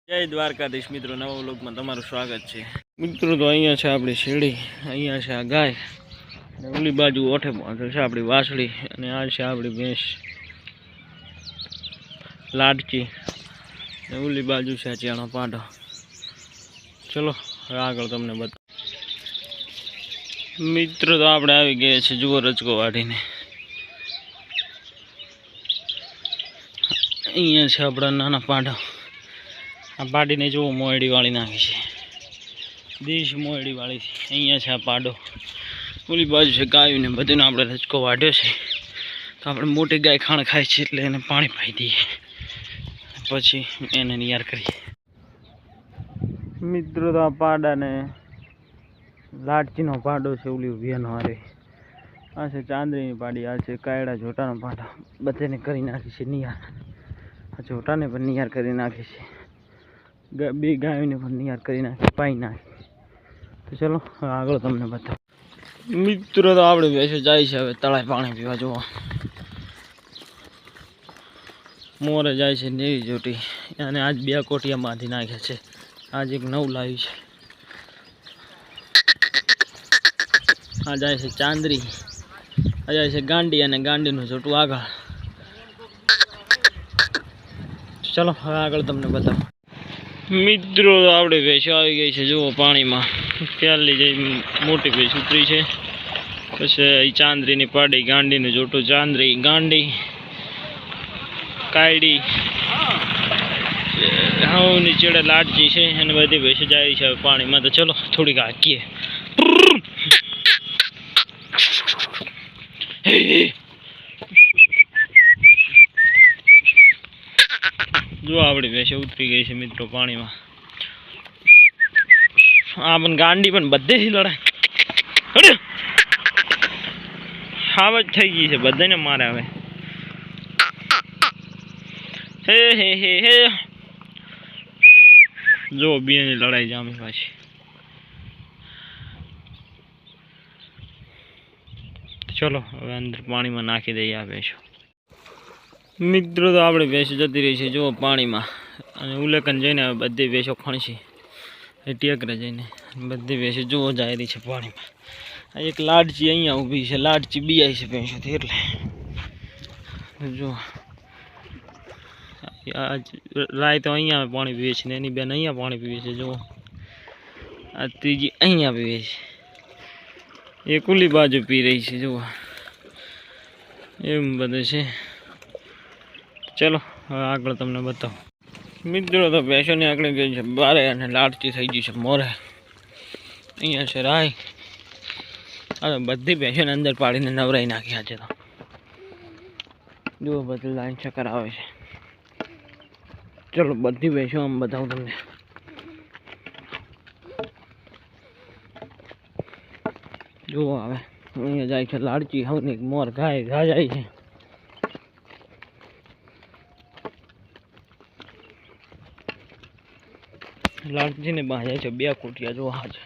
જય દ્વારકાધીશ મિત્રો, નવા વ્લોગમાં તમારું સ્વાગત છે મિત્રો। તો અહીંયા છે આપણી શેરડી, અહીંયા છે આ ગાય, અને ઓલી બાજુ ઓઠે બાંધે છે આપણી વાસળી, અને આ છે આપણી ભેંસ લાડકી, અને ઓલી બાજુ છે ચેણો પાડો। ચલો હવે આગળ તમને બતાવું મિત્રો। તો આપણે આવી ગયા છે, જુઓ રચકો વાઢીને। અહીંયા છે આપણા નાના પાડા, આ પાડીને જુઓ મોયડી વાળી નાખી છે, દેશ મોયડી વાળી છે। અહીંયા છે આ પાડો, ઓલી બાજુ છે ગાયું ને બધું। આપણે રચકો વાઢ્યો છે તો આપણે મોટી ગાય ખાણ ખાય છે એટલે એને પાણી પાઈ દઈએ, પછી એને નિયાર કરીએ મિત્રો। તો આ પાડાને લાડચીનો પાડો છે, ઓલી વેન હારે આ છે ચાંદરીની પાડી, આ છે કાયડા જોટાનો પાડો, બધાને કરી નાખી છે નિયાર। આ જોટાને પણ નિયાર કરી નાખી છે, બે ગાયોને પણ નિયાર કરી નાખી, પાઈ નાખી। તો ચલો આગળ તમને બતાવો મિત્રો। તો આપણે બેસે જાય છે હવે તળાઈ પાણી પીવા। જોવા મોરે જાય છે નેવી જોટી, અને આજ 2 કોટિયા બાંધી નાખ્યા છે, આજ એક નવું લાવ્યું છે। આ જાય છે ચાંદરી, આ જાય છે ગાંડી, અને ગાંડીનું જોટું આગળ। ચલો હવે આગળ તમને બતાવો મિત્રો। તો આપણે ભેંસો આવી ગઈ છે, જુઓ પાણીમાં। પહેલી જઈ મોટી ભેંસ ઉતરી છે, પછી ચાંદરીની પાડી, ગાંડીનું જોટું, ચાંદરી, ગાંડી, કાયડી, હા નીચે લાડજી છે, અને બધી ભેંસો જાય છે પાણીમાં। તો ચલો થોડીક હાકીએ। જો આપણી ભેંસો ઉતરી ગઈ છે મિત્રો પાણીમાં। આ પણ ગાંડી પણ બધેથી લડાય, હાવ જ થઈ ગઈ છે, બધાને મારે હવે। હે હે હે હે જો બેની લડાઈ જામી પાછી। ચલો હવે અંદર પાણીમાં નાખી દઈએ આ ભેંસો મિત્રો। તો આપણે ભેંસો જતી રહી છે જુઓ પાણીમાં, અને ઉલેકન જઈને હવે બધી ભેંસો ખણશી ટેકરે જઈને, બધી ભેંસો જુઓ જાય રહી છે પાણીમાં। આ એક લાડચી અહીંયા ઊભી છે, લાડચી બીયાઈ છે ભેંસોથી, એટલે જુઓ રાય તો અહીંયા પાણી પીવે છે, ને એની બેન અહીંયા પાણી પીવે છે। જુઓ આ ત્રીજી અહીંયા પીવે છે, એક ઓલી બાજુ પી રહી છે, જુઓ એમ બધું છે। ચલો હવે આગળ તમને બતાવો મિત્રો। તો ભેંસોની આગળ ગઈ છે બારે, અને લાડચી થઈ ગઈ છે મોરે। અહીંયા છે રાય, હવે બધી ભેંસોને અંદર પાડીને નવરાઈ નાખ્યા છે। તો જુઓ બધી લાઈન ચક્કર આવે છે। ચલો બધી ભેંસો આમ બતાવું તમને। જુઓ હવે અહીંયા જાય છે લાડચી, હવે મોર ગાય જાય છે। લાડજીને બાંધ્યા છે 2 કોટિયા, જો હા છે।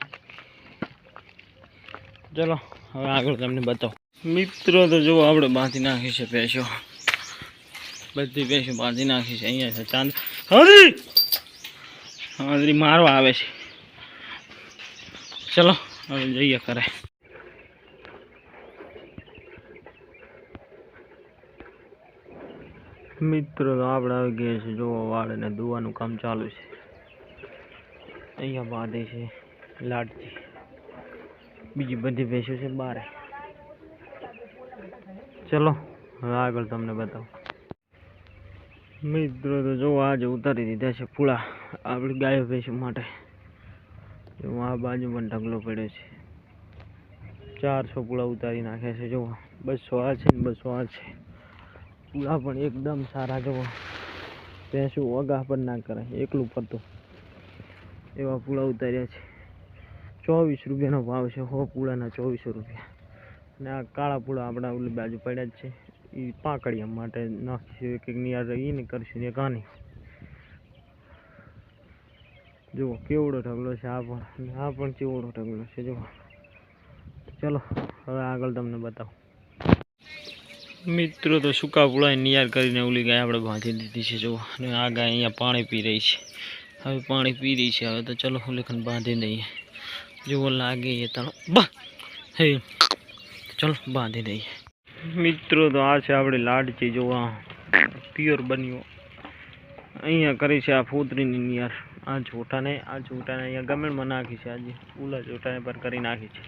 ચલો હવે આગળ તમને બતાવો મિત્રો। તો જો આપણે બાંધી નાખી છે ભેંસો, બધી ભેંસો બાંધી નાખી છે। અહીંયા છે ચાંદ, હાજરી મારવા આવે છે। ચલો હવે જઈએ કરે મિત્રો। તો આપણે આવી ગયા છે, જો વાળ ને દુવાનું કામ ચાલુ છે। અહીંયા બાંધે છે લાડજી, બીજી બધી ભેંસો છે બારે। ચલો હવે આગળ તમને બતાવો મિત્રો। તો જો આજે ઉતારી દીધા છે પૂળા આપણી ગાયો ભેંસો માટે। જો આ બાજુ પણ ઢગલો પડ્યો છે, 400 પૂળા ઉતારી નાખ્યા છે। જો 200 આ છે ને 200 આ છે, પૂળા પણ એકદમ સારા। જુઓ ભેંસો વગા પણ ના કરે, એકલું પડતું એવા પૂળા ઉતાર્યા છે। 24 રૂપિયાનો ભાવ છે, 100 પૂળાના 2400 રૂપિયા। અને આ કાળા પૂળા આપણા ઓલી બાજુ પડ્યા જ છે, એ પાંકડિયા માટે નાખીશું, એક નિયાર રહી ને કરશું ને કાની। જુઓ કેવડો ઢગલો છે, આ પણ કેવડો ઢગલો છે। જુઓ ચલો હવે આગળ તમને બતાવો મિત્રો। તો સૂકા પૂળા નિયાર કરીને ઓલી ગાય આપણે બાંધી દીધી છે। જુઓ અને આ ગાય અહીંયા પાણી પી રહી છે, હવે પાણી પી રહી છે. હવે તો ચલો લેખન બાંધી દઈએ. જેવો લાગે એ તણો બા હે ચલો બાંધી દઈએ. મિત્રો તો આ છે આપણી લાડચી. જોવા પ્યોર બન્યો. અહીંયા કરી છે આ ફૂતરીની નિયર. આ છોટાને અહીંયા ગમેણમાં નાખી છે. આજે પૂલા છોટાને પર કરી નાખી છે.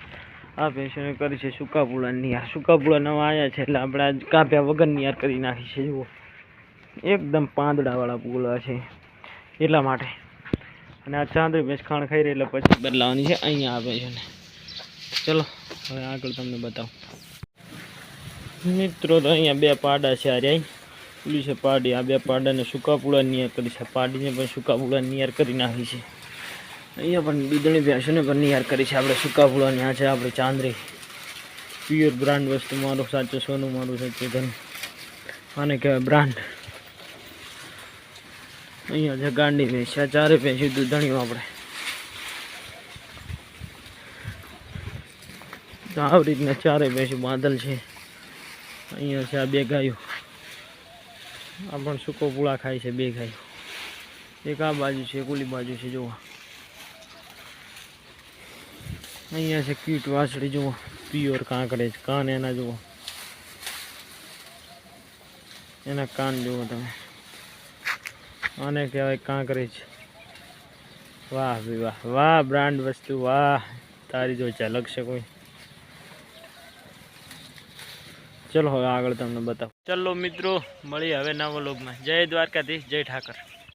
આ પેશને કરી છે સૂકા પૂળાની યાર. સૂકા પૂળા નવા આવ્યા છે એટલે આપણે આજ કાપ્યા વગરની યાર કરી નાખી છે. જુઓ એકદમ પાંદડાવાળા પૂળા છે એટલા માટે. અને આ ચાંદરી ભેંસ ખાણ ખાઈ રહી એટલે પછી બદલાવાની છે. અહીંયા આવે છે ને ચલો હવે આગળ તમને બતાવું. મિત્રો તો અહીંયા બે પાડા છે. આ રહ્યા પેલી છે પાડી. આ બે પાડાને સૂકા પૂળા નિયર કરી છે. પાડીને પણ સૂકા પૂળા નિયર કરી નાખી છે. અહીંયા પણ બીજણી ભેંસોને પણ નિયર કરી છે આપણે સૂકા પૂળાની. આ છે આપણે ચાંદરી પ્યોર બ્રાન્ડ વસ્તુ. મારું સાચું સોનું, મારું સાચું ધન, આને કહેવાય બ્રાન્ડ. અહીંયા છે ગાંડી ભેંસ. આ ચારે ભેંસી દૂધણીઓ આપણે. તો આવી રીતના ચારે ભેંસી બાંધલ છે. અહીંયા છે આ બે ગાયો. આ પણ સૂકો પૂળા ખાય છે બે ગાયો. એક આ બાજુ છે, એક ઓલી બાજુ છે. જુઓ અહીંયા છે કીટ વાસળી. જુઓ પ્યોર કાંકરેજ. કાન એના જુઓ, એના કાન જુઓ તમે. આને કહેવાય કાંકરેજ. વાહ ભાઈ વાહ, વાહ બ્રાન્ડ વસ્તુ, વાહ તારી જો ઝલક છે કોઈ. ચલો હવે આગળ તમને બતાવો. ચલો મિત્રો મળીએ હવે નવા વ્લોગમાં. જય દ્વારકાધીશ, જય ઠાકર.